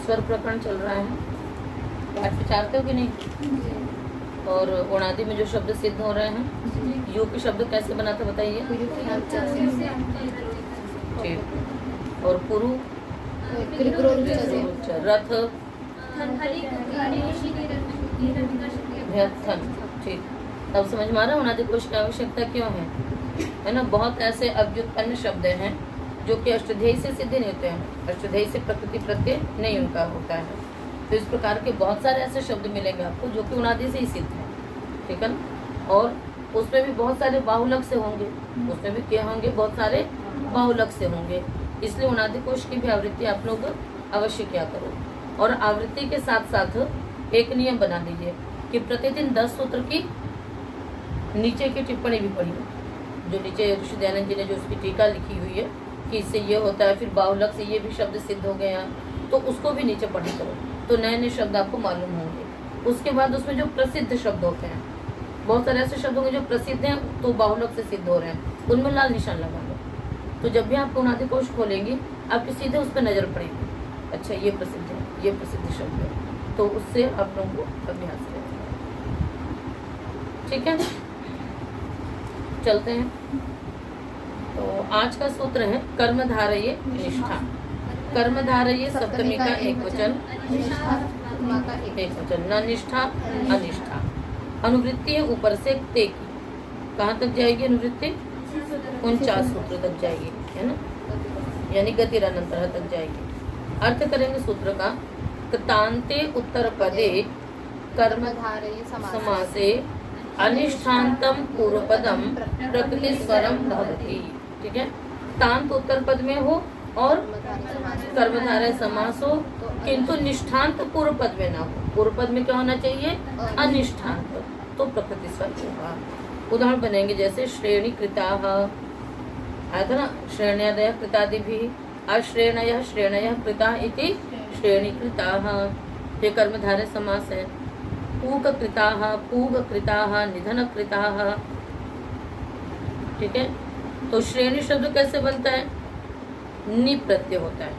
स्वर प्रकरण चल रहा है, पाठ विचारते हो कि नहीं? और उणादि में जो शब्द सिद्ध हो रहे हैं, यू के शब्द कैसे बनाते बताइए। ठीक। और पुरु, रथ, व्यथन। ठीक, अब समझ में आ रहा है उणादि कोश की आवश्यकता क्यों है ना। बहुत ऐसे अव्युत्पन्न शब्द हैं जो कि अष्टध्यायी से सिद्ध नहीं होते हैं, अष्टध्यायी से प्रकृति प्रत्यय नहीं उनका होता है। तो इस प्रकार के बहुत सारे ऐसे शब्द मिलेंगे आपको जो कि उणादि से ही सिद्ध है, ठीक है ना। और उसमें भी बहुत सारे बाहुलक से होंगे, उसमें भी क्या होंगे, बहुत सारे बाहुलक से होंगे। इसलिए उणादि कोश की भी आवृत्ति आप लोग अवश्य क्या करो। और आवृत्ति के साथ साथ एक नियम बना दीजिए कि प्रतिदिन 10 सूत्र की नीचे की टिप्पणी भी पढ़िए, जो नीचे ऋषि दयानंद जी ने जो उसकी टीका लिखी हुई है कि इससे ये होता है, फिर बाहुलक से ये भी शब्द सिद्ध हो गए हैं, तो उसको भी नीचे पढ़ी करो, तो नए नए शब्द आपको मालूम होंगे। उसके बाद उसमें जो प्रसिद्ध शब्द होते हैं, बहुत सारे ऐसे शब्द होंगे जो प्रसिद्ध हैं तो बाहुलक से सिद्ध हो रहे हैं, उनमें लाल निशान लगा लो। तो जब भी आप उणादि कोश खोलेंगे आपकी सीधे उस पर नजर पड़ेगी, अच्छा ये प्रसिद्ध है, ये प्रसिद्ध शब्द है, तो उससे आप लोगों को अभ्यास करें, ठीक है। चलते हैं। तो आज का सूत्र है कर्मधारये निष्ठा। कर्मधारये सप्तमी का एक वचन, एक वचन, न निष्ठा अनिष्ठा। अनुवृत्ति है ऊपर से ते की, कहाँ तक जाएगी अनुवृत्ति? 49 सूत्र तक जाएगी, है ना, यानी गतिरनंतर तक जाएगी। अर्थ करेंगे सूत्र का, कृतांते उत्तर पदे कर्मधारये समासे अनिष्ठान्तम पूर्वपदम प्रकृति स्वरम भवति, ठीक है। तांत उत्तर पद में हो और कर्मधारय समास हो, किंतु निष्ठांत पूर्व पद में ना हो। पूर्व पद में क्या होना चाहिए? अनिष्ठांत, तो प्रकृति स्वर होगा। उदाहरण बनेंगे जैसे श्रेणी कृताः, आया था ना, श्रेण्यादयः कृतादिभिः, अश्रेणयः श्रेणयः कृताः इति श्रेणी कृताः, ये कर्मधारय समास है। पूग कृताः, पूग कृताः, निधन कृताः, ठीक है। तो श्रेणी शब्द कैसे बनता है? नि प्रत्यय होता है,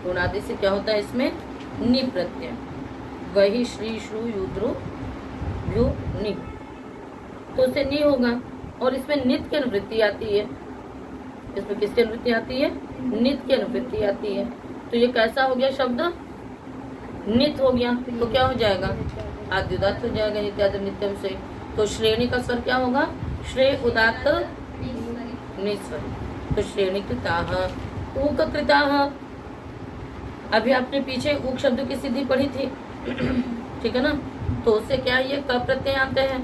उणादि से क्या होता है इसमें? नि प्रत्यय। वही श्री श्रु युद्रु व्यू नि, तो उससे नि होगा। और इसमें नित की अनुवृत्ति आती है, इसमें किसकी अनुवृत्ति आती है? नित की अनुवृत्ति आती है। तो ये कैसा हो गया शब्द? नित हो गया, तो क्या हो जाएगा? आद्युदात हो जाएगा, नित्यादि नित्यम से। तो श्रेणी का स्वर क्या होगा? श्रेय उदात्त निस्वर। तो श्रेणी कृताः, ऊक कृताः। अभी आपने पीछे ऊक शब्द की सिद्धि पढ़ी थी, ठीक है ना। तो उससे क्या ये क प्रत्यय आते हैं,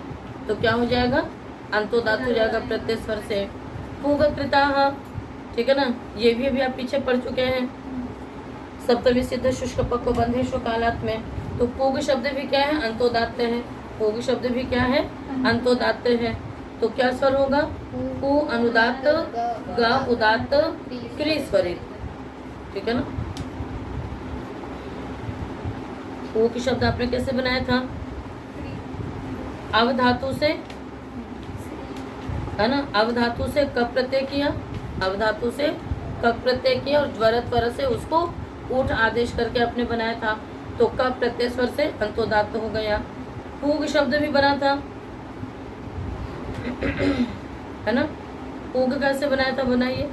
तो क्या हो जाएगा? अंतोदात हो जाएगा प्रत्यय स्वर से। पूग कृताः, ठीक है ना, ये भी अभी आप पीछे पढ़ चुके हैं। सप्तमी सिद्ध शुष्क पक्व बंधेशु कालात में, तो पूग शब्द भी क्या है? अंतोदात्त है। पूग शब्द भी क्या है? अंतोदात्त है। तो क्या स्वर होगा? पू अनुदात्त, ग उदात्त, क्री स्वरित, ठीक है ना। पू की शब्द आपने कैसे बनाया था? अवधातु से, है ना, अवधातु से कप प्रत्यय किया, अवधातु से कप प्रत्यय किया और ज्वर से उसको ऊठ आदेश करके आपने बनाया था, तो कप प्रत्यय स्वर से अंतोदात्त हो गया। पूग शब्द भी बना था, है ना। पूग कैसे बनाया था? बनाइए।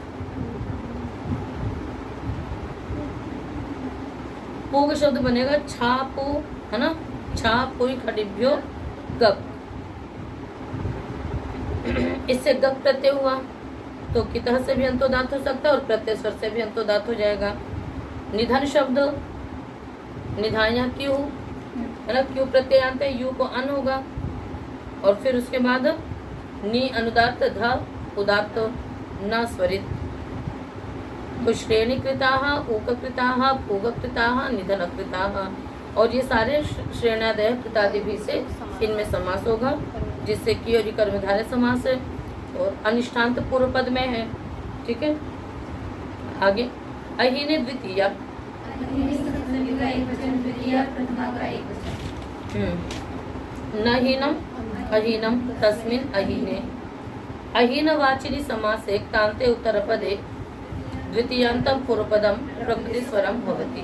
पूग शब्द बनेगा छापू, है ना, छापुई खडिभ्यो गप, इससे गप प्रत्यय हुआ, तो कितः से भी अंतोदात हो सकता है और प्रत्यय स्वर से भी अंतोदात हो जाएगा। निधन शब्द, निधाया क्यू, है ना, क्यू प्रत्यय आते हैं, यू को अन होगा, और फिर उसके बाद नी अनुदात्त, ध उदात्त, न स्वरित। तो श्रेणी कृताः, ऊक कृताः, पूग कृताः, निधन कृताः, और ये सारे श्रेणादय कृतादि भी से इनमें समास होगा, जिससे कि और कर्मधारय समास है और अनिष्ठांत पूर्व पद में है, ठीक है। आगे अहीने द्वितीय, नहीनम अहीनम तस्मिन् अहीने, अहीनवाचिनि समासे तान्ते उत्तरपदे द्वितीयान्तं पूर्वपदं प्रकृति स्वरम भवति।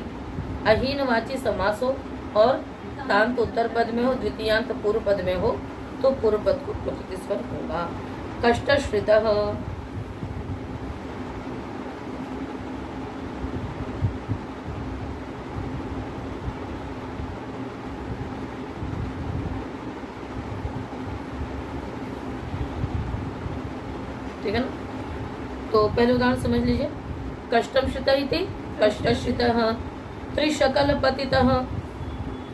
अहीनवाची समास हो और तांत उत्तर पद में हो, द्वितीयांत पूर्व पद में हो तो पूर्व पद को प्रकृति स्वर होगा। कष्टश्रितः, ठीक है ना। तो पहले उदाहरण समझ लीजिए। कष्टम श्रित इति कष्टश्रितः त्रिशकल पतितः,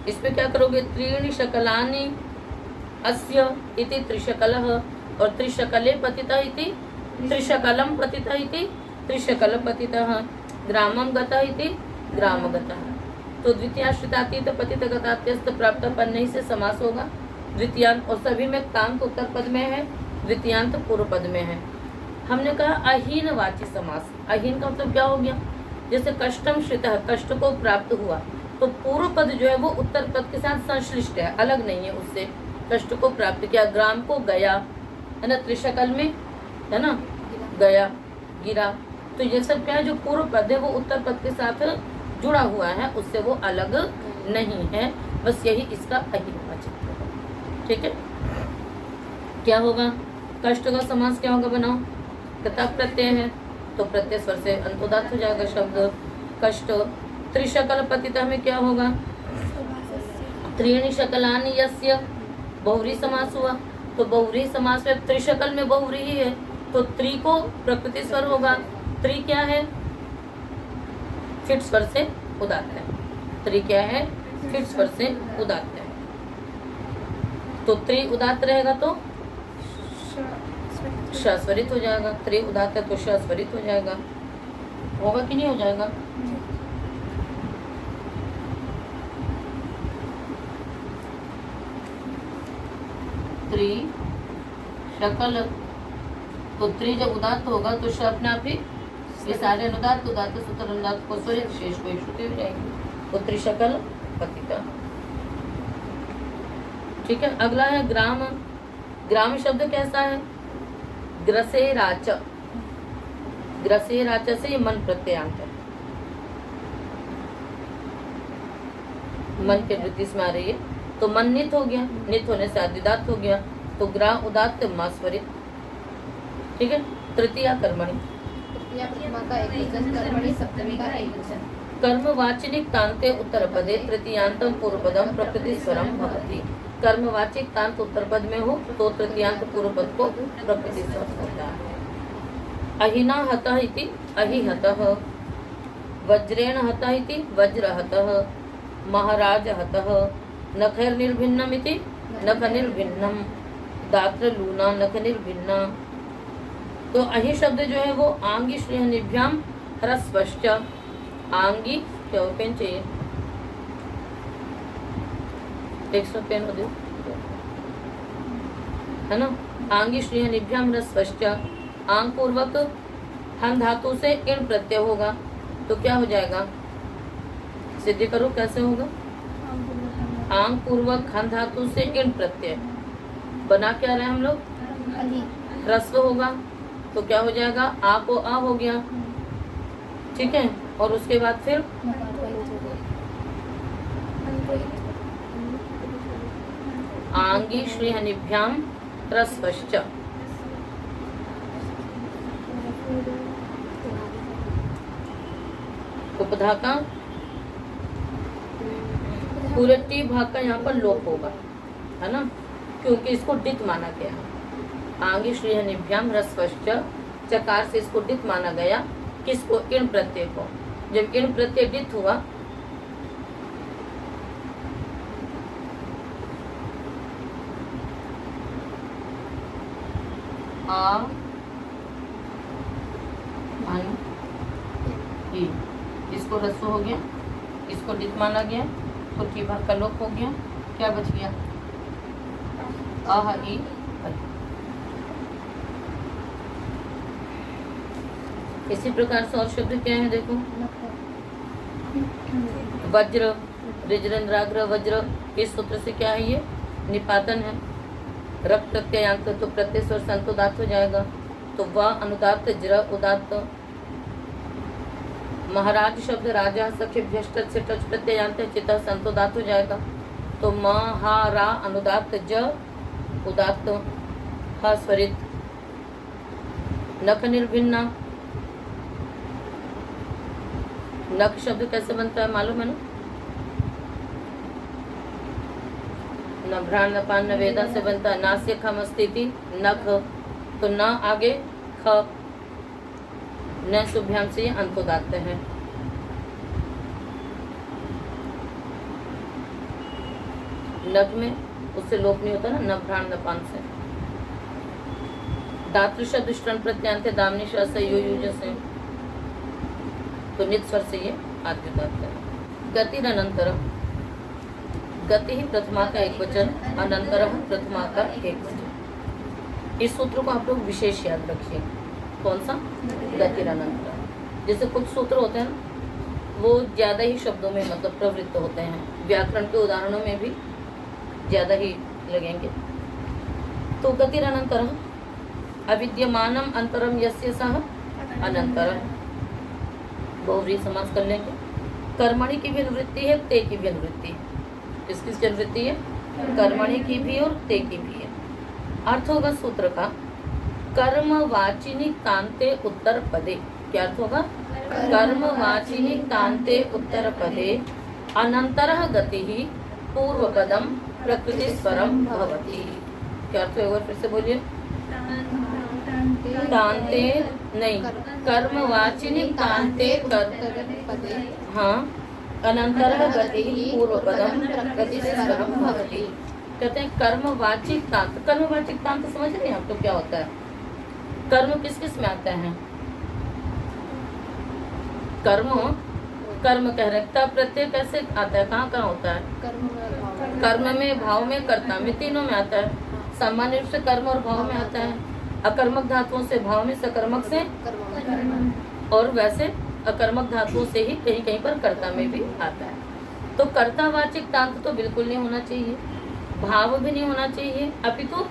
इस पे क्या करोगे, त्रीणि शकलानि अस्य इति त्रिशकलः, और त्रिशकले पतितः इति त्रिशकलम पतितः इति त्रिशकल पतितः, ग्रामम गतः इति ग्राम गतः। तो द्वितीयाश्रितातीत पतित गतात्यस्त प्राप्त पन्नई से समास होगा। द्वितीयांत और सभी में तांत उत्तर पद में है, द्वितीयांत पूर्व पद में है। हमने कहा अहीनवाची समास। अहीन का मतलब क्या हो गया, जैसे कष्टम श्रितः, कष्ट को प्राप्त हुआ, तो पूर्व पद जो है वो उत्तर पद के साथ संश्लिष्ट है, अलग नहीं है उससे। कष्ट को प्राप्त किया, ग्राम को गया, है ना, त्रिशकल में है ना गया, गिरा, तो ये सब क्या है, जो पूर्व पद है वो उत्तर पद के साथ जुड़ा हुआ है, उससे वो अलग नहीं है। बस यही इसका अहीनवाचक है। ठीक है, क्या होगा, कष्ट का समास क्या होगा, बनाओ। कता प्रत्यय है तो प्रत्यय स्वर से अंतोदात हो जाएगा शब्द कष्ट। त्रिशकल पतितः में क्या होगा, त्रीणि शकलानि यस्य, बहुव्रीहि समास हुआ, तो बहुव्रीहि समास में त्रिशकल में बहुव्रीहि है तो त्रि को प्रकृति स्वर होगा। त्रि क्या है, फिट स्वर से उदात्त है। त्रि क्या है, फिट स्वर से उदात्त है। तो त्रि उदात्त रहेगा तो स्वरित हो जाएगा। त्रि उदात्त है तो स्वरित हो जाएगा। होगा कि नहीं हो जाएगा। त्रि शकल, तो त्रि जब उदात्त होगा तो श अपने आप ही विसारे अनुदात्त, उदात्त सूत्र अनुदात्त को स्वरित, शेष को श्रुति हो जाएगी। तो त्रिशकल पतिता। ठीक है, अगला है ग्राम। ग्राम शब्द कैसा है, ग्रसेराच। ग्रसेराच से ये मन प्रत्ययांत है, मन के वृत्ति में आ रही है, तो मन नित हो गया, नित होने से आदिदात हो गया, तो ग्रा उदात्त मास्वरित। ठीक है, तृतीया कर्मणि, कर्मवाचिनिक तांते उत्तर पदे तृतीयांतम पूर्व पदम प्रकृति स्वरम भवति। कर्मवाचिक तांत उत्तर पद में हो तो तृतीयांत पूर्व पद को प्रकृति स्वर होता है। अहिना हतः इति अहिहतः, वज्रेण हतः इति वज्रहतः, महाराज हतः, नखैर निर्भिन्नम इति नख निर्भिन्नम, दात्र लूना नख निर्भिन्ना। तो अहि शब्द जो है वो आंगी श्रेहनिभ्याम ह्रस्वश्च। आंगी क्या पेन चाहिए, एक्स्ट्रा पेन हो दो, है ना। आंगी श्रेहनिभ्याम ह्रस्वश्च, आंग पूर्वक हन धातु से इण प्रत्यय होगा, तो क्या हो जाएगा, सिद्धि करो कैसे होगा। आंग पूर्वक हन धातु से इण प्रत्यय बना क्या रहे हम लोग, ह्रस्व होगा, तो क्या हो जाएगा, आ को आ हो गया। ठीक है, और उसके बाद फिर आंगी श्रीहनिभ्याम ह्रस्वश्च। उपधा का पूरे टी भाग का यहाँ पर लोप होगा, है ना, क्योंकि इसको डित माना गया। आंगी श्रीहनिभ्याम ह्रस्वश्च, चकार से इसको डित माना गया, किसको, इण प्रत्यय को। जब इण प्रत्यय डित हुआ आ अन ई, इसको ह्रस्व हो गया, इसको डित माना गया, तो टी भाग का लोप हो गया, क्या बच गया, आह ई। इसी प्रकार से और शब्द क्या है देखो, वज्र, ऋजरेंद्राग्र वज्र, इस सूत्र से क्या है, ये निपातन है। रक्त प्रत्ययांत, तो प्रत्यय स्वर से अंतोदात्त हो जाएगा, तो व अनुदात्त, ज्र उदात्त, महाराज शब्द राजा सखी भ्यष्ट से टच प्रत्यय जानते हैं, चिता संतोदात हो जाएगा। तो महारा अनुदात ज उदात्त ह स्वरित। नख निर्भिन्ना, नख शब्द कैसे बनता है मालूम है ना? न भ्राण न पान न वेदा से बनता है। नास्य खम स्थिति नख, तो न आगे ख, न शुभ्याम से ये अंतोदात्त है। नख में उससे लोप नहीं होता ना, न भ्राण न पान से। दातृ शब्द ष्टन प्रत्यांत दामनी शब्द से युज से, तो नित स्वर से ये आद्योदात्त है। गतिर अनंतर, गति ही प्रथमा का एक वचन, अनंतर प्रथमा का एक वचन। इस सूत्र को आप लोग विशेष याद रखिए। कौन सा? गतिर अनंतर। जैसे कुछ सूत्र होते हैं ना, वो ज्यादा ही शब्दों में मतलब प्रवृत्त होते हैं, व्याकरण के उदाहरणों में भी ज्यादा ही लगेंगे। तो गतिर अनंतर, अविद्यमानम अंतरम यस्य सह अनंतर, बहुव्रीहि समास कर लेंगे। कर्मणि की भी अनुवृत्ति है, ते की भी अनुवृत्ति है। किस किस की अनुवृत्ति है? कर्मणि की भी और ते की भी है। अर्थ होगा सूत्र का कर्मवाचिनी कांते उत्तर पदे। क्या अर्थ होगा? कर्मवाचिनी कांते उत्तर पदे अनंतरः गति ही पूर्व पदम प्रकृति स्वरम भवति। क्या अर्थ होगा? फिर से बोलिए। कांते नहीं, कर्मवाचिनी कांते हाँ, अनंतरः गति पूर्व पदम प्रकृति स्वरम भवति। कहते हैं कर्मवाचिक तांत। कर्मवाचिक तांत समझ रहे हैं आप तो क्या होता है? कर्म किस किस में आता है? कर्म कह रहे तब प्रत्यय कैसे आता है? कहाँ कहाँ होता है? कर्म में, भाव में, कर्ता में, तीनों में आता है। सामान्य रूप से कर्म और भाव में आता है। अकर्मक धातुओं से भाव में, सकर्मक से, और वैसे अकर्मक धातुओं से ही कहीं कहीं पर कर्ता में भी आता है। तो कर्तावाचिक तांत तो बिल्कुल नहीं होना चाहिए, भाव भी नहीं होना चाहिए, अपितु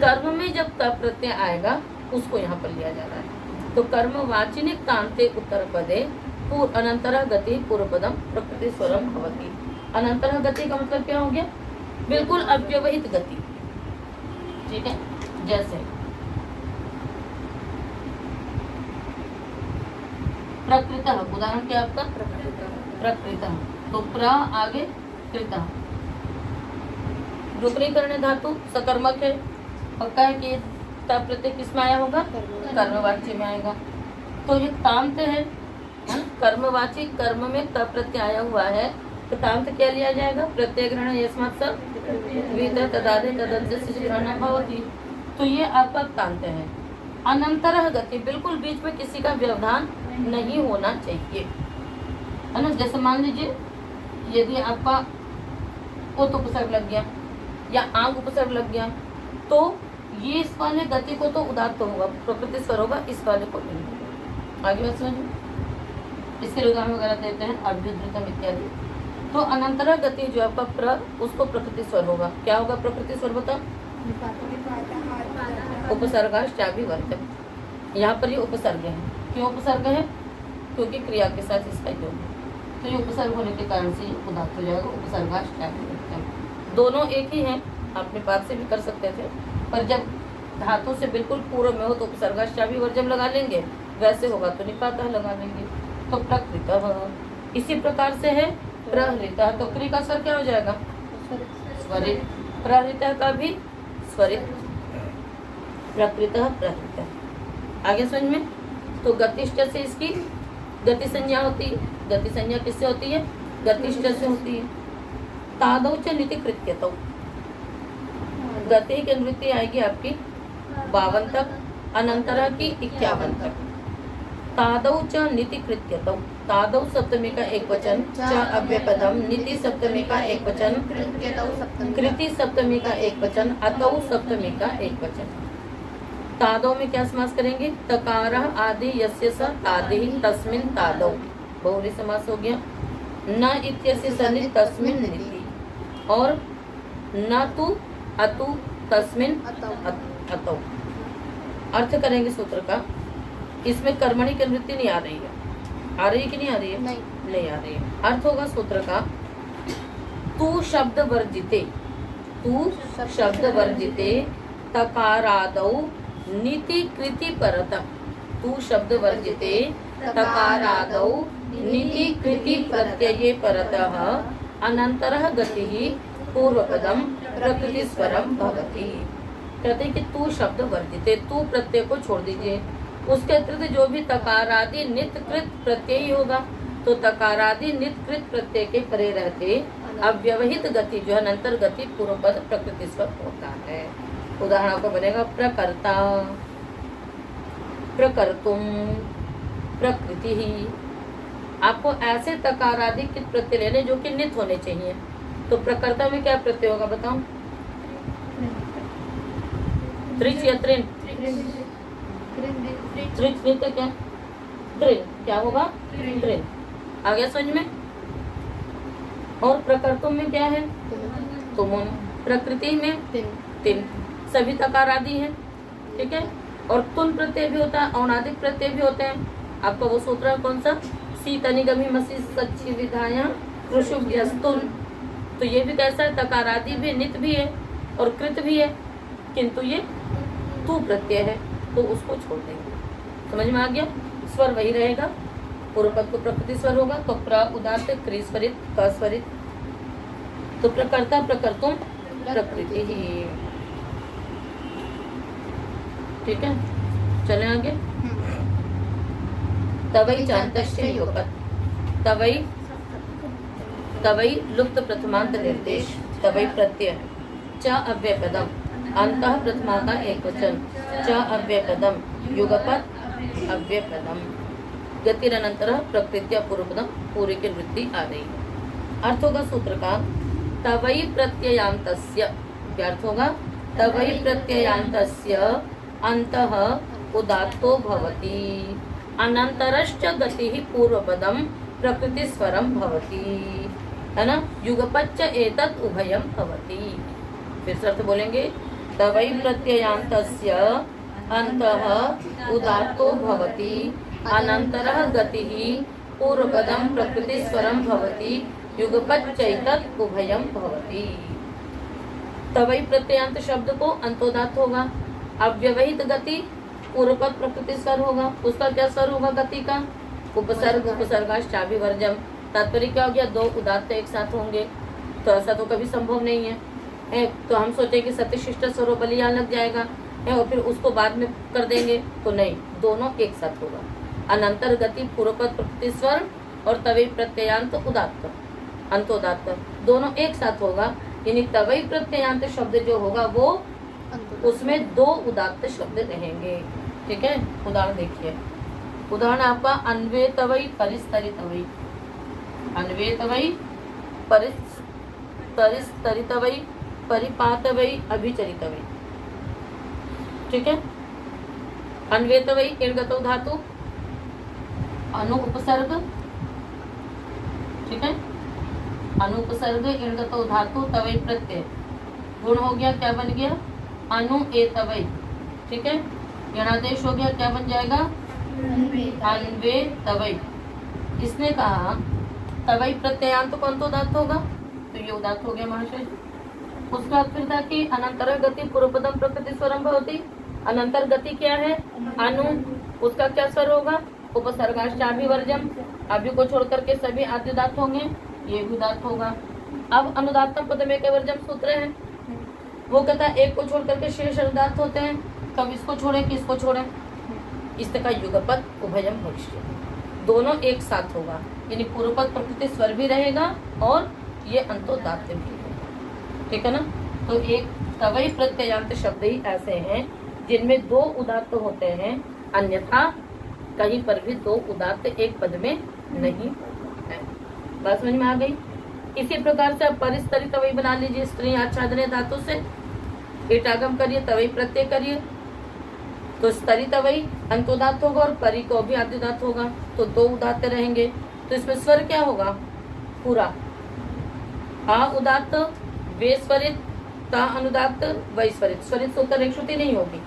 कर्म में जब तब प्रत्यय आएगा उसको यहाँ पर लिया जा रहा है। तो कर्मवाचिनिक तांते उत्तर पदे अनंतरः गति पूर्व पदम प्रकृति स्वरम भवति। अनंतरः गति का मतलब क्या हो गया? बिल्कुल अव्यवहित गति। ठीक है, जैसे प्रकृतः, उदाहरण क्या आपका? प्रकृतः, तो प्र आगे कृतः, रुकनी करने धातु सकर्मक है, पक्का है कि तब प्रत्यय किस में आया होगा? कर्मवाची में आएगा। तो ये तांत है, कर्मवाची, कर्म में तब प्रत्यय आया हुआ है, तो तांत क्या लिया जाएगा? प्रत्यय ग्रहण यस्मात् सब विद तदादि तदंत से ग्रहण भवति। तो ये आपका तांत है। अनंतरः गति, बिल्कुल बीच में किसी का व्यवधान नहीं होना चाहिए, है ना। जैसे मान लीजिए यदि आपका उत उपसर्ग लग गया या आंग उपसर्ग लग गया, तो ये इस वाले गति को तो उदात्त होगा, प्रकृति स्वर होगा, इस वाले को नहीं। आगे बात समझो। इसके उदाहरण वगैरह देते हैं, अभ्युद्धृतम इत्यादि। तो अनंतरः गति जो आपका प्र, उसको प्रकृति स्वर होगा। क्या होगा प्रकृति स्वर? बता। उपसर्गाश्चाभिवर्तक, यहाँ पर ये उपसर्ग है। क्यों उपसर्ग है? क्योंकि क्रिया के साथ इसका योग है, तो ये उपसर्ग होने के कारण से उदात्त हो जाएगा। उपसर्गाश्चाभिवर्तक दोनों एक ही हैं, अपने पास से भी कर सकते थे, पर जब धातु से बिल्कुल पूर्व में हो तो उपसर्गाश्चाभिवर्जम लगा लेंगे, वैसे होगा तो निपातः लगा लेंगे। तो प्रकृतः इसी प्रकार से है। प्रहृतः, तो क्रिया का स्वर क्या हो जाएगा? स्वरित। प्रहृतः का भी स्वरित। प्रकृतः प्रहृतः। आगे समझ में। तो गतिष्ठ से इसकी गति संज्ञा होती है। गति संज्ञा किससे होती है? गतिष्ठ से होती है। तादौ च नीति कृत्यतौ, गति की अनुवृत्ति आएगी आपकी 52 तक, अनंतरः की 51 तक। तादौ च नीति कृत्यतौ, तादौ सप्तमी का एक वचन, च अव्यपदम, नीति सप्तमी का एक वचन, कृति सप्तमी का एक वचन, अतौ सप्तमी का एक वचन। तादौ में क्या समास करेंगे? तकारः आदि यस्य स तादि तस्मिन् तादौ, बहुव्रीहि समास हो गया। न इत्यस्य सनि तस्मिन् नीति, और न तु अतु तस्मिन् अतौ। अर्थ करेंगे सूत्र का। इसमें कर्मणि की अनुवृत्ति नहीं आ रही है, आ रही है कि नहीं आ रही है? नहीं आ रही है। अर्थ होगा सूत्र का तू शब्द वर्जिते, तू शब्द वर्जिते तकारादौ नीति कृति परतः, तू शब्द वर्जिते तकारादौ नीति कृति प्रत्यये परतः अनंतरः गतिः पूर्वपदम प्रकृति स्वरम भवति। कहते हैं कि तू शब्द वर्जिते, तू प्रत्यय को छोड़ दीजिए, उसके अतिरिक्त जो भी तकारादि नित्यकृत प्रत्यय होगा तो तकारादि नित्यकृत प्रत्यय के परे रहते अव्यवहित गति जो है अनंतर गति पूर्व पद प्रकृति स्वर होता है। उदाहरण आपको बनेगा प्रकर्ता, प्रकर्तुम, प्रकृति ही। आपको ऐसे तकारादि प्रत्यय लेने जो कि नित होने चाहिए। तो प्रकर्ता में क्या प्रत्यय होगा बताओ? त्रिच या त्रिन? त्रिच नहीं तो क्या? त्रिन। क्या होगा? त्रिन। आ गया समझ में? और प्रकर्तुम में क्या है? तुम। प्रकृति में तिन। सभी तकारादि है, ठीक है। और तुन प्रत्यय भी होता है, औणादिक प्रत्यय भी होते हैं। आपका वो सूत्र है कौन सा? सी तनिगमी मसी सच्ची विधाया ऋषुभ्यस्तुन। तो ये भी कैसा है? तकारादि भी, नित भी है और कृत भी है, किंतु ये तू प्रत्यय है तो उसको छोड़ देंगे। समझ में आ गया? स्वर वही रहेगा, पूर्व पद को प्रकृति स्वर होगा तो प्र उदात्त क्री स्वरित क स्वरित। तो प्रकर्ता प्रकर्तुम प्रकृति ही, ठीक है। चले आगे। तवई चांतस्य युगपत्, तवई तवई लुप्त प्रथमांत निर्देश, तवई प्रत्यय च अव्यय पदम अंतः प्रथमा का एक वचन च अव्यय पदम युगपत् अव्यय पदम गतिरनंतर प्रकृत्या पूर्वपदम पूरी की वृत्ति आ रही है। अर्थ होगा सूत्र का तवई प्रत्ययांतस्य, क्या अर्थ होगा? तवई प्रत्ययांतस्य अंतः उदात्तो भवति अनंतरश्च गति पूर्वपदम प्रकृति स्वरम भवति, है ना। युगपच्च एतत् उभयम भवति। फिर से अर्थ बोलेंगे तवई प्रत्ययांतस्य अंतः उदात्तो भवति अनंतरः गतिः पूर्वपदम प्रकृति स्वरम भवति युगपच्च एतत् उभयम भवति। तवई प्रत्ययांत शब्द को अंतोदात्त होगा, अव्यवहित गति पूर्वपद प्रकृति स्वर होगा। उसका क्या स्वर होगा? गति का उपसर्ग, उपसर्गाश्चाभि वर्जम। तात्पर्य क्या हो गया? दो उदात्त एक साथ होंगे तो ऐसा तो कभी संभव नहीं है। तो हम सोचे कि सत्यशिष्ट स्वरो बलियान लग जाएगा है और फिर उसको बाद में कर देंगे, तो नहीं, दोनों एक साथ होगा। अनंतर गति पूर्वपद प्रकृति स्वर और तवई प्रत्ययांत उदात्त अंतोदात्त दोनों एक साथ होगा। यानी तवई प्रत्ययांत शब्द जो होगा वो उसमें दो उदात्त शब्द रहेंगे, ठीक है। उदाहरण देखिए, उदाहरण आपका अन्वेतवई परिस्तरितवई, अन्वेतवई परिस्तरितवई परिपातवई अभिचरितवई, ठीक है। अन्वेतवई इर्गतो धातु अनु उपसर्ग, ठीक है। अनु उपसर्ग इर्गतो धातु तवई प्रत्यय गुण हो गया, क्या बन गया? अनु एतवई, ठीक है। यणादेश हो गया, क्या बन जाएगा? अन्वे तवई। इसने कहा तवई प्रत्ययांत तो कौन तो उदात्त होगा, तो ये उदात्त हो गया महाशय। उसका फिर था कि अनंतर गति पूर्वपदम प्रकृति स्वरम भवति। अनंतर गति क्या है? अनु, उसका क्या स्वर होगा? उपसर्गाश्चाभि वर्जम। अभि को छोड़ करके सभी आदि उदात्त होंगे, ये भी उदात्त होगा। अब अनुदात्तम पद में वर्जम सूत्र है, वो कहता है एक को छोड़ करके शेष अनुदात्त होते हैं, कब इसको छोड़े किसको छोड़े? इसका युगपद उभयम भविष्य, दोनों एक साथ होगा। यानी पूर्वपद प्रकृति स्वर भी रहेगा और ये अंतोदात्त भी होगा, ठीक है ना। तो एक तवई प्रत्ययांत शब्द ही ऐसे हैं जिनमें दो उदात्त होते हैं, अन्यथा कहीं पर भी दो उदात्त एक पद में नहीं है। बात समझ में आ गई? इसी प्रकार से आप परिस्तरी तवई बना लीजिए, स्त्री आच्छादने धातु से ईटागम करिए, तवई प्रत्यय करिए, तो स्तरी तवई अंतोदात्त होगा और परी को भी आद्योदात्त होगा, तो दो उदात्त रहेंगे। तो इसमें स्वर क्या होगा? पूरा आ उदात्त, वे स्वरित, ता अनुदात्त, वै स्वरित। स्वरित सूत्र एक श्रुति नहीं होगी,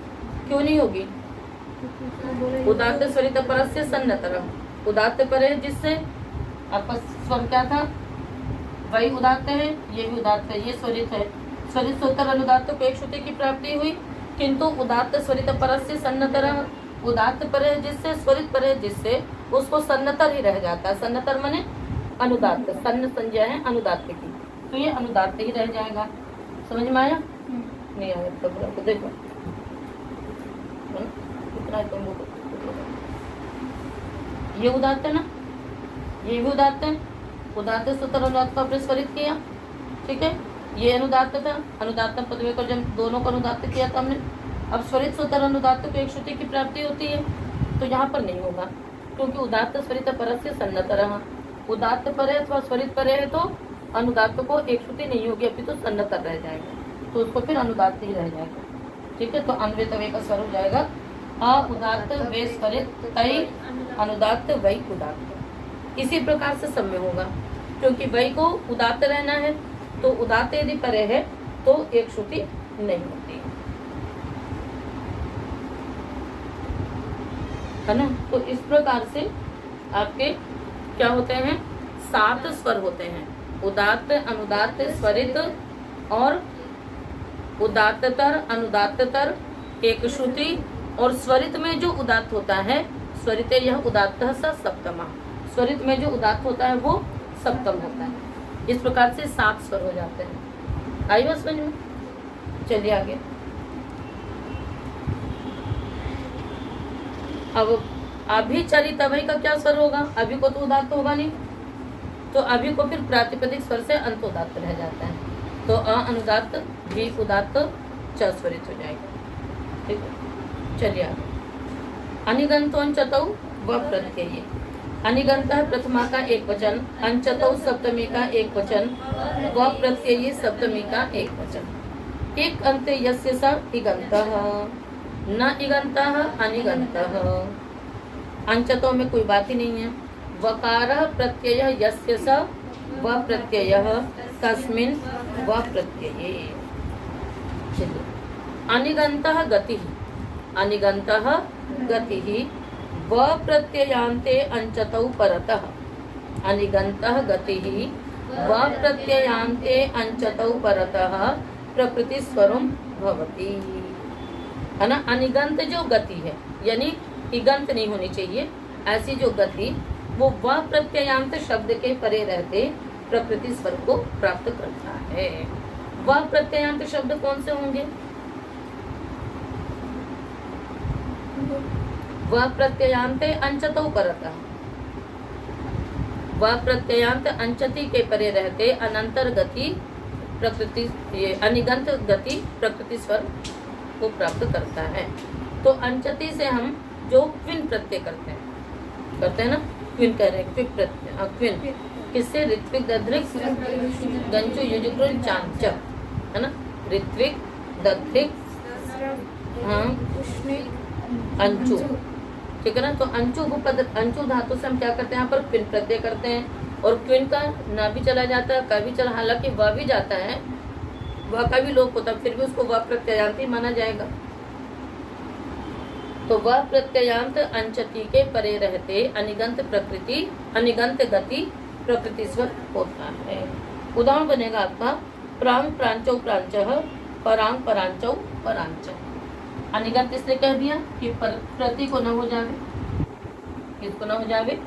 क्यों नहीं होगी? उदात्त स्वरित परस्य सन्नतरम, उदात्त पर है जिससे आपका स्वर क्या था, वही उदात्त है, ये भी उदात्त है, ये स्वरित है। स्वरित स्वतर अनुदात्त को एक श्रुति की प्राप्ति हुई, किंतु उदात्त स्वरित परस्य सन्नतर, उदात्त पर है जिससे, स्वरित पर है जिससे, उसको सन्नतर ही रह जाता है। सन्नतर माने अनुदात्त, सन्न संज्ञा है अनुदात्त की, तो ये अनुदात्त ही रह जाएगा। समझ में आया? नहीं आया तो देखो कितना है तुम लोग, ये उदात्त है ना, ये भी उदात्त है। उदात्त सूत्र अनुदात्त को आपने स्वरित किया, ठीक है, ये अनुदात्त था, अनुदात्त पदवी को जब दोनों को अनुदात्त किया था हमने। अब स्वरित सूत्र अनुदात्त को एक श्रुति की प्राप्ति होती है, तो यहाँ पर नहीं होगा, क्योंकि उदात्त स्वरित परस्य सन्नतर, उदात्त पर है अथवा स्वरित पर है तो अनुदात्त को एक श्रुति नहीं होगी, अभी तो सन्नतर रह जाएगा, तो उसको फिर अनुदात्त ही रह जाएगा। ठीक है, तो अन्वय तवे का स्वर हो जाएगा अ उदात्त वे स्वरित तय अनुदात्त वै उदात्त। इसी प्रकार से सब में होगा, क्योंकि वै को उदात्त रहना है, तो उदात्त यदि परे है तो एक श्रुति नहीं होती है ना। तो इस प्रकार से आपके क्या होते हैं, 7 स्वर होते हैं, उदात्त, अनुदात्त, स्वरित और उदात्तर, अनुदात्तर, एक श्रुति, और स्वरित में जो उदात्त होता है, स्वरित यह उदात्त स सप्तमा, स्वरित में जो उदात्त होता है वो सप्तम होता है। इस प्रकार से 7 स्वर हो जाते हैं। आई बात समझ में? चलिए आगे। अब अभिचरित अभय का क्या स्वर होगा? अभि को तो उदात्त होगा नहीं, तो अभि को फिर प्रातिपदिक स्वर से अंत उदात्त रह जाता है, तो अ अनुदात्त, भी उदात्त, च स्वरित हो जाएगा। ठीक है, चलिए आगे। अनिगंतो अंचतौ व प्रत्यय। अनिगंत है प्रथमा का एक वचन, अंचतौ सप्तमी का एक वचन, व प्रत्यय सप्तमी का एक वचन। एक अंत यस्य स इगंतः, न इगंतः अनिगंतः। अंचतों में कोई बात ही नहीं है। वकारः प्रत्यय यस्य स व प्रत्ययः तस्मिन् व प्रत्यये। अनिगंतः गतिः, अनिगंतः गतिः, व प्रत्ययान्ते अंचतौ परतः। अनिगंतः गतिः व प्रत्ययान्ते अंचतौ परतः प्रकृति स्वरूप भवति, है ना। अनिगंत जो गति है, यानी इगंत नहीं होनी चाहिए, ऐसी जो गति, वो व प्रत्ययांत शब्द के परे रहते प्रकृति स्वर को प्राप्त करता है। व प्रत्ययांत शब्द कौन से होंगे? व प्रत्ययांते अंचतौ परतः, व प्रत्ययांत अंचति के परे रहते अनंतर गति प्रकृति, ये अनिगंत गति प्रकृति स्वर को प्राप्त करता है। तो अंचति से हम जो क्विन प्रत्यय करते हैं ना, क्विन कह रहे हैं, क्विक प्रत्यय, क्विन किससे? ऋत्विक दध्रिक गंचु युजुकृ चांच, है ना, ऋत्विक दध्रिक, हाँ, अंचु, ठीक है ना। तो अंचु पद, अंचु धातु से हम क्या करते हैं, यहाँ पर क्विन प्रत्यय करते हैं, और क्विन का ना भी चला जाता है, का भी चला, हालांकि वह भी जाता है, वह का भी लोप होता है, फिर भी उसको वह प्रत्ययांत माना जाएगा। तो वह प्रत्ययांत अंचति के परे रहते अनिगंत प्रकृति, अनिगंत गति प्रकृति स्वर होता है। उदाहरण बनेगा आपका प्रांग प्रांचौ प्रांचः, परांग परांचौ परांच। अनिगंत इसलिए कह दिया कि प्रति को न हो जावे, किसको न हो जावे,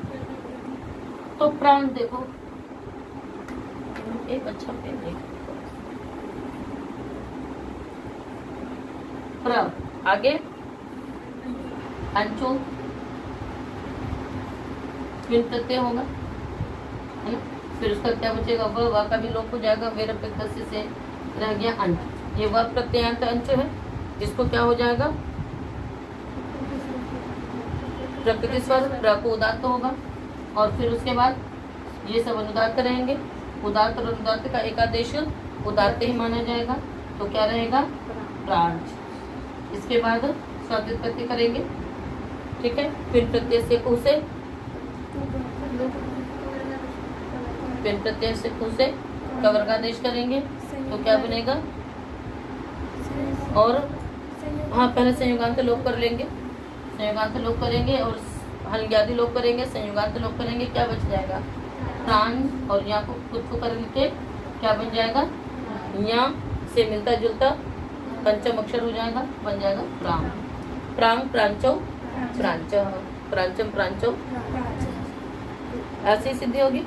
तो प्राण देखो, एक अच्छा पेन देखो, प्र आगे अंचो क्विन प्रत्यय होगा, है ना। फिर उसका क्या बचेगा? वह का भी लोप हो जाएगा, वेर प्रत्यय से रह गया अंच। ये वह प्रत्ययांत अंच है, जिसको क्या हो जाएगा? प्रकृति स्वर, प्र को उदात्त होगा, और फिर उसके बाद ये सब अनुदात्त रहेंगे। उदात्त और अनुदात्त का एकादेश उदात्त ही माना जाएगा, तो क्या रहेगा? प्रांच। इसके बाद स्वादित्पत्ति करेंगे, ठीक है। फिर प्रत्यय से उसे, फिर प्रत्यय से उसे कवर्गादेश करेंगे, तो क्या बनेगा? और हाँ, पहले संयुगांत लोप कर लेंगे, संयुगांत लोप करेंगे, और हल्ग्यादि लोप करेंगे, संयुगांत लोप करेंगे, क्या बच जाएगा? प्राण। और यहाँ को खुद को करके क्या बन जाएगा? यहाँ से मिलता जुलता पंचम अक्षर हो जाएगा, बन जाएगा प्राण। प्रांग प्रांचौ प्रांच, प्रांचम प्रांचौ, ऐसी सिद्धि होगी।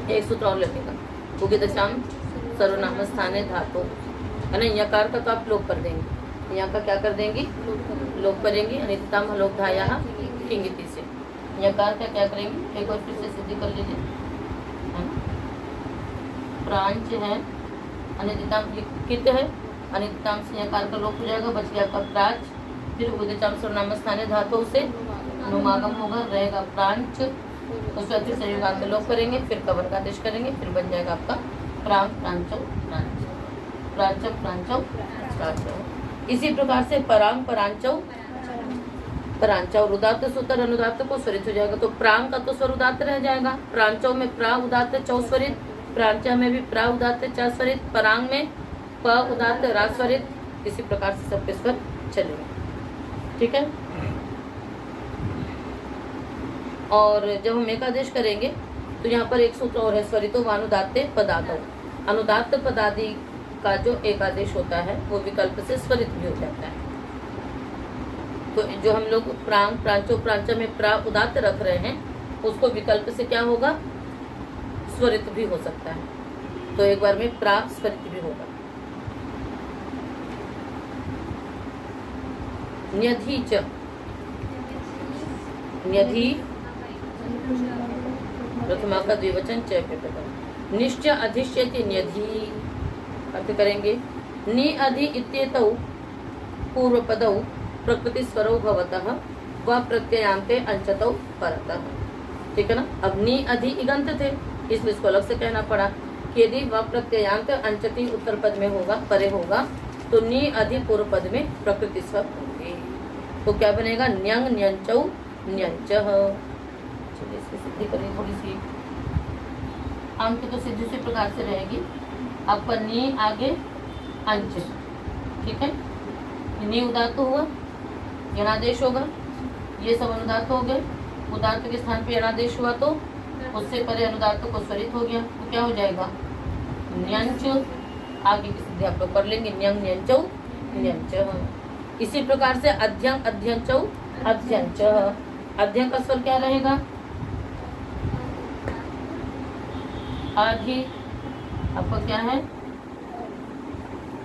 एक सूत्र और लगेगा, उगिदशाम सर्वनाम स्थाने धातु, है ना। यकार का तो आप लोप कर देंगे, यहाँ का क्या कर देंगी? लोप करेंगी। अनितताम हलोकधाया किंगिति से यकार का क्या करेंगे? एक बार फिर से सिद्धि कर लीजिए, है ना। प्रांच है, अनितताम कित है, अनितताम से यकार का लोप हो जाएगा, बच गया आपका प्राच। फिर उगिदशाम सर्वनाम स्थाने धातु से अनुमागम होगा, रहेगा प्रांच। उसके फिर संयुगांत लोप करेंगे, फिर कवर का आदेश करेंगे, फिर बन जाएगा आपका प्रांग प्रांचौ प्रांच, प्रांचम प्रांचौ प्रांचौ। इसी प्रकार से परांग परांचौ परांचौ, उदात्त सूत्र अनुदात्त को स्वरित हो जाएगा। तो प्रांग का तो स्वर उदात्त रह जाएगा, प्रांचौ में प्रा उदात्त चौ स्वरित, प्रांचा में भी प्रा उदात्त च स्वरित, परांग में प उदात्त रा स्वरित। इसी प्रकार से सबके स्वर चलेंगे, ठीक है। और जब हम एकादेश करेंगे तो यहाँ पर एक सूत्र और है, स्वरितो वानुदात्ते पदादौ। अनुदात्त पदादि का जो एकादेश होता है वो विकल्प से स्वरित भी हो जाता है। तो जो हम लोग प्रांग प्रांचो प्रांचा में प्रा उदात्त रख रहे हैं उसको विकल्प से क्या होगा? स्वरित भी हो सकता है। तो एक बार में प्रा स्वरित भी होगा। न्यधि च, न्यधि प्रथमा का द्विवचन च पे पदम, निश्चय अधिष्यति न्यधि अर्थ करेंगे। नि अधि इत्येतौ पूर्व पदौ प्रकृति स्वरौ भवतः व प्रत्ययांते अंचतौ परतः, ठीक है ना। अब नि अधि इगंत थे, इसलिए इसको अलग से कहना पड़ा कि यदि व प्रत्ययांत अंचति उत्तर पद में होगा, परे होगा, तो नि अधि पूर्व पद में प्रकृति स्वर होंगे। तो क्या बनेगा? न्यंग न्यंचौ न्यंचः। चलिए इसकी सिद्धि करिए थोड़ी सी। आम की तो सिद्धि उसी प्रकार से रहेगी, आपका नी आगे अंच, ठीक है। नी उदात्त हुआ, यणादेश होगा, ये सब अनुदात्त हो गए। उदात्त के स्थान पे यणादेश हुआ तो उससे परे अनुदात्त को स्वरित हो गया, तो क्या हो जाएगा? न्यंच। आगे की सिद्धि आप लोग कर लेंगे, न्यंग न्यंचौ न्यंच। इसी प्रकार से अध्यंग अध्यंचौ अध्यंच। अध्यंग का स्वर क्या रहेगा? आधि, आपका क्या है?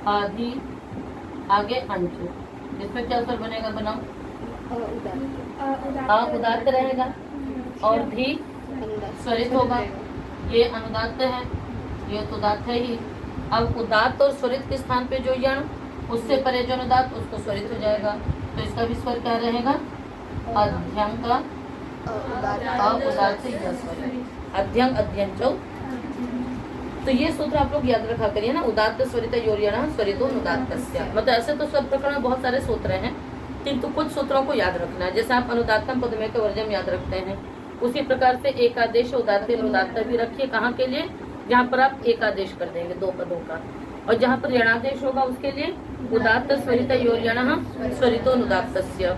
आधि आगे अंच, जिसमें क्या स्वर बनेगा? बनाओ। आ उदात्त रहेगा और धी स्वरित होगा। ये अनुदात्त है, ये तो उदात्त है ही। अब उदात्त और स्वरित के स्थान पे जो यण, उससे परे जो अनुदात्त, उसको स्वरित हो जाएगा। तो इसका भी स्वर क्या रहेगा? अध्यंग का उदात्त अध्यंग अध्यंचौ। तो ये सूत्र आप लोग याद रखा करिए ना, उदात्त स्वरित योर्यण स्वरितो अनुदात्तस्य। मतलब ऐसे तो स्वर प्रकरण में बहुत सारे सूत्र हैं, किंतु कुछ सूत्रों को याद रखना है। जैसे आप अनुदात्तम पदमेय के वर्जम याद रखते हैं, उसी प्रकार से एकादेश उदात्त अनुदात्त भी रखिए। कहाँ के लिए? जहाँ पर आप एकादेश कर देंगे दो पदों का, और जहाँ पर यणादेश होगा उसके लिए उदात्त स्वरित योर्यण स्वरितो अनुदात्तस्य,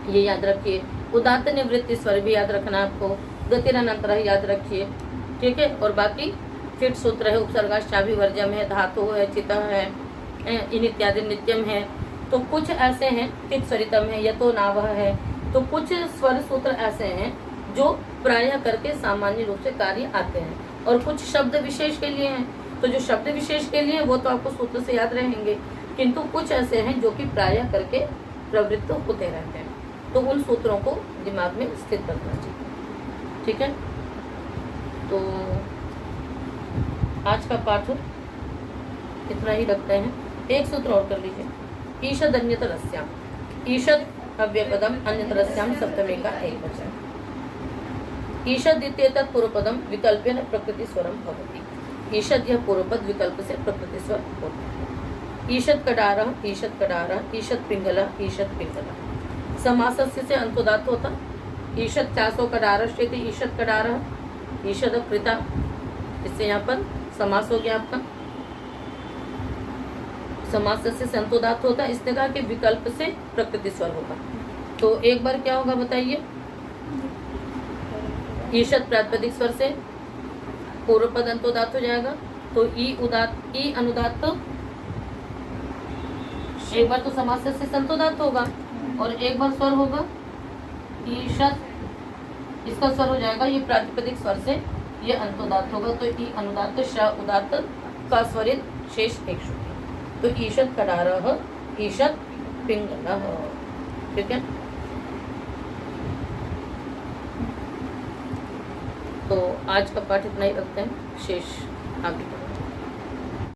ये याद रखिए। उदात्त निवृत्ति स्वर भी याद रखना आपको, गतिरनंतर याद रखिए, ठीक है। और बाकी फिट सूत्र है, उपसर्गाश्चाभिवर्जम है, धातु है, चितः है, इन इत्यादि नित्यम है। तो कुछ ऐसे हैं, चित स्वरितम है, यतो नावह है। तो कुछ स्वर सूत्र ऐसे हैं जो प्रायः करके सामान्य रूप से कार्य आते हैं, और कुछ शब्द विशेष के लिए हैं। तो जो शब्द विशेष के लिए वो तो आपको सूत्र से याद रहेंगे, किंतु कुछ ऐसे हैं जो कि प्रायः करके प्रवृत्त होते रहते हैं। तो उन सूत्रों को दिमाग में स्थित रखना चाहिए, ठीक है। तो आज का पाठ इतना ही रखते हैं। एक सूत्र और कर लीजिए, ईषद अन्यतरस्याम। ईषद अव्यपदम अन्यतरस्याम सप्तमी का एक वचन। ईषद इत्येतत् पूर्वपदम विकल्पेन प्रकृति स्वरम भवति। ईषद यह पूर्वपद विकल्प से प्रकृति स्वर होता है। ईषद कडारः, ईषद कडारः, ईषद पिंगलः, ईषद पिंगलः। समासस्य से अंतोदात्त होता। ईषद चासो कडारश्चेति ईषद कडारः, ईषद कृता। इससे यहाँ पर समास हो गया आपका। समास से संतोदात होता है, इसने कहा कि विकल्प से प्रकृति स्वर होगा। तो एक बार क्या होगा बताइए, ईषद प्रातिपदिक स्वर से पूर्व पद अंतोदात हो जाएगा, तो ई अनुदात एक बार तो समास से संतोदात होगा और एक बार स्वर होगा ईषद, इसका स्वर हो जाएगा ये प्रातिपदिक स्वर से ये अंतोदात होगा, तो ई अनुदात श उदात का स्वरित शेष एक श्रुति, तो ईषद कडारः ईषद पिंगलः। ठीक है, तो आज का पाठ इतना ही रखते हैं, शेष आगे।